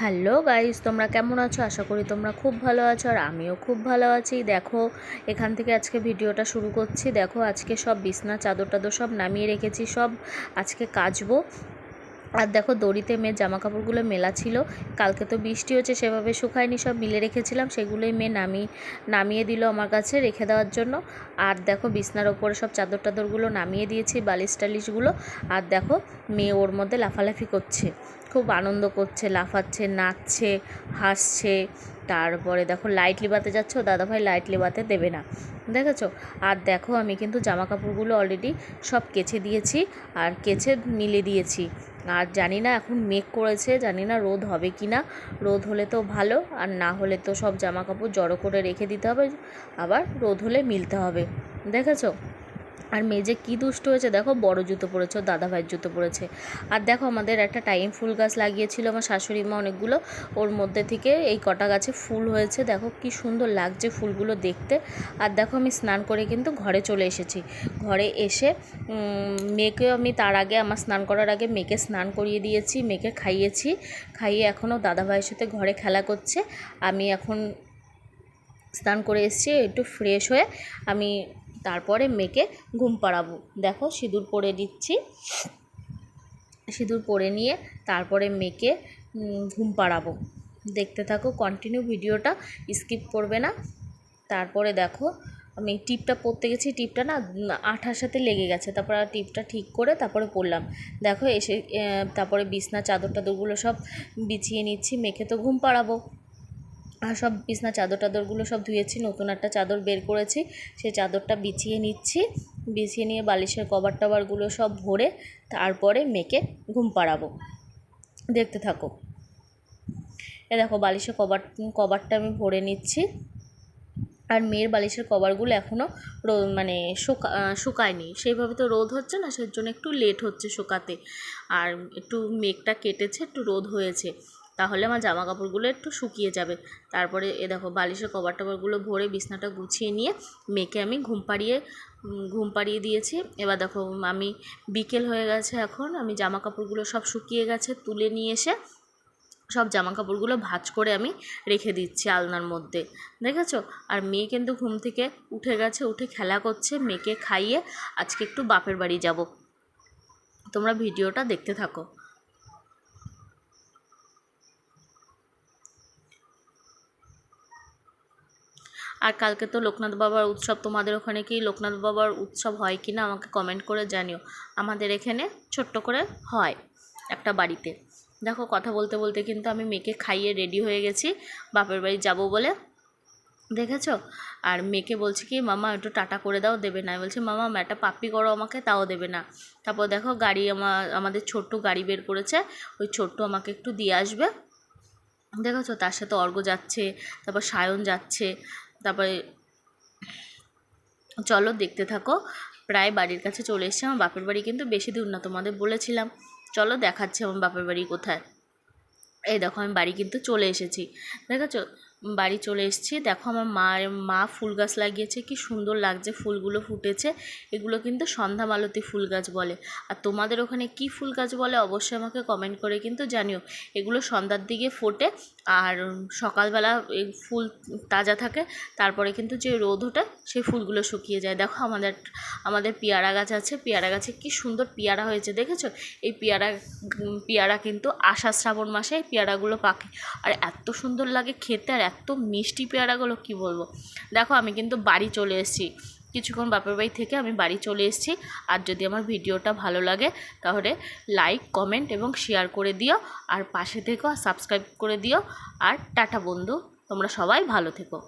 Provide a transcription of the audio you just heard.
Hello guys, তোমরা কেমন আছো? আশা করি তোমরা খুব ভালো আছো আর আমিও খুব ভালো আছি। দেখো, এখান থেকে আজকে ভিডিওটা শুরু করছি। দেখো, আজকে সব বিছনা চাদর টাদর সব নামিয়ে রেখেছি, সব আজকে কাচবো। আর দেখো, দড়িতে মেয়ের জামা কাপড়গুলো মেলা ছিল, কালকে তো বৃষ্টি হচ্ছে, সেভাবে শুকায়নি, সব মিলে রেখেছিলাম, সেগুলোই মেয়ে নামিয়ে দিল আমার কাছে রেখে দেওয়ার জন্য। আর দেখো, বিছনার ওপরে সব চাদর টাদরগুলো নামিয়ে দিয়েছি, বালিশ টালিশগুলো। আর দেখো, মেয়ে ওর মধ্যে লাফালাফি করছে, খুব আনন্দ করছে, লাফাচ্ছে, নাচছে, হাসছে। তারপরে দেখো, লাইট লিবাতে যাচ্ছে, ও দাদাভাই লাইট লিবাতে দেবে না, দেখেছো? আর দেখো, আমি কিন্তু জামা কাপড়গুলো অলরেডি সব কেচে দিয়েছি আর কেচে মিলে দিয়েছি। আর জানি না, এখন মেঘ করেছে, জানি না রোদ হবে কি না। রোদ হলে তো ভালো, আর না হলে তো সব জামা কাপড় জড়ো করে রেখে দিতে হবে, আবার রোদ হলে মিলতে হবে, দেখেছো? আর মেয়ে যে কী দুষ্ট হয়েছে দেখো, বড় জুতো পরেছে, ওর দাদাভাইয়ের জুতো পরেছে। আর দেখো, আমাদের একটা টাইম ফুল গাছ লাগিয়েছিল আমার শাশুড়ি মা অনেকগুলো, ওর মধ্যে থেকে এই কটা গাছে ফুল হয়েছে, দেখো কি সুন্দর লাগছে ফুলগুলো দেখতে। আর দেখো, আমি স্নান করে কিন্তু ঘরে চলে এসেছি। ঘরে এসে মেয়েকেও আমি তার আগে, আমার স্নান করার আগে মেয়েকে স্নান করিয়ে দিয়েছি, মেয়েকে খাইয়ে এখনও দাদাভাইয়ের সাথে ঘরে খেলা করছে। আমি এখন স্নান করে এসেছি, একটু ফ্রেশ হয়ে আমি তারপরে মেয়েকে ঘুম পাড়াবো। দেখো, সিঁদুর পরে দিচ্ছি, সিঁদুর পরে নিয়ে তারপরে মেয়েকে ঘুম পাড়াবো। দেখতে থাকো, কন্টিনিউ ভিডিওটা, স্কিপ করবে না। তারপরে দেখো, আমি টিপটা পরতে গেছি, টিপটা না আঠার সাথে লেগে গেছে, তারপর টিপটা ঠিক করে তারপরে পরলাম। দেখো, এসে তারপরে বিছনা চাদর টাদরগুলো সব বিছিয়ে নিচ্ছি, মেয়েকে তো ঘুম পাড়াবো। আর সব বিছনা চাদর টাদরগুলো সব ধুয়েছি, নতুন একটা চাদর বের করেছি, সেই চাদরটা বিছিয়ে নিচ্ছি। বিছিয়ে নিয়ে বালিশের কভার টভারগুলো সব ভরে তারপরে মেয়েকে ঘুম পাড়াবো। দেখতে থাকো। এ দেখো, বালিশের কভারটা আমি ভরে নিচ্ছি। আর মেয়ের বালিশের কভারগুলো এখনও মানে শুকায়নি, সেইভাবে তো রোদ হচ্ছে না, সেই জন্য একটু লেট হচ্ছে শুকাতে। আর একটু মেঘটা কেটেছে, একটু রোদ হয়েছে, তাহলে আমার জামা কাপড়গুলো একটু শুকিয়ে যাবে। তারপরে এ দেখো, বালিশের কভার টভারগুলো ভরে বিছনাটা গুছিয়ে নিয়ে মেয়েকে আমি ঘুম পাড়িয়ে দিয়েছি। এবার দেখো, আমি বিকেল হয়ে গেছে, এখন আমি জামা কাপড়গুলো সব শুকিয়ে গেছে, তুলে নিয়ে এসে সব জামা কাপড়গুলো ভাঁজ করে আমি রেখে দিচ্ছি আলনার মধ্যে, দেখেছো? আর মেয়ে কিন্তু ঘুম থেকে উঠে গেছে, উঠে খেলা করছে। মেয়েকে খাইয়ে আজকে একটু বাপের বাড়ি যাব, তোমরা ভিডিওটা দেখতে থাকো। আর কালকে তো লোকনাথ বাবার উৎসব, তোমাদের ওখানে কি লোকনাথ বাবার উৎসব হয় কি না আমাকে কমেন্ট করে জানিও। আমাদের এখানে ছোট্ট করে হয় একটা বাড়িতে। দেখো, কথা বলতে বলতে কিন্তু আমি মেয়েকে খাইয়ে রেডি হয়ে গেছি বাপের বাড়ি যাব বলে, দেখেছো? আর মেয়েকে বলছি কি, মামা একটু টাটা করে দাও, দেবে না। বলছে, মামা একটা পাপ্পি করো আমাকে, তাও দেবে না। তারপর দেখো, গাড়ি আমাদের ছোট্ট গাড়ি বের করেছে, ওই ছোট্ট আমাকে একটু দিয়ে আসবে, দেখেছো? তার সাথে অর্ঘ যাচ্ছে, তারপর সায়ন যাচ্ছে। তারপরে চলো, দেখতে থাকো। প্রায় বাড়ির কাছে চলে এসেছে। আমার বাপের বাড়ি কিন্তু বেশি দূর না, তোমাদের বলেছিলাম। চলো, দেখাচ্ছে আমার বাপের বাড়ি কোথায়। এই দেখো, আমি বাড়ি কিন্তু চলে এসেছি, দেখেছো? বাড়ি চলে এসেছি। দেখো, আমার মা ফুল গাছ লাগিয়েছে, কি সুন্দর লাগছে, ফুলগুলো ফুটেছে। এগুলো কিন্তু সন্ধ্যা মালতী ফুল গাছ বলে। আর তোমাদের ওখানে কি ফুল গাছ বলে অবশ্যই আমাকে কমেন্ট করে কিন্তু জানিও। এগুলো সন্ধ্যার দিকে ফোটে, আর সকালবেলা এই ফুল তাজা থাকে, তারপরে কিন্তু যে রোদ ওঠে সেই ফুলগুলো শুকিয়ে যায়। দেখো, আমাদের পেয়ারা গাছ আছে, পেয়ারা গাছে কি সুন্দর পেয়ারা হয়েছে, দেখেছো? এই পেয়ারা কিন্তু আষাঢ় শ্রাবণ মাসে পেয়ারাগুলো পাকে, আর এত সুন্দর লাগে খেতে, আর এত মিষ্টি পেয়ারাগুলো কি বলবো। দেখো, আমি কিন্তু বাড়ি চলে এসেছি, কিছুক্ষণ বাপের বাড়ি থেকে আমি বাড়ি চলে এসেছি। আর যদি আমার ভিডিওটা ভালো লাগে তাহলে লাইক, কমেন্ট এবং শেয়ার করে দিও, আর পাশে থেকো, সাবস্ক্রাইব করে দিও। আর টাটা বন্ধু, তোমরা সবাই ভালো থেকো।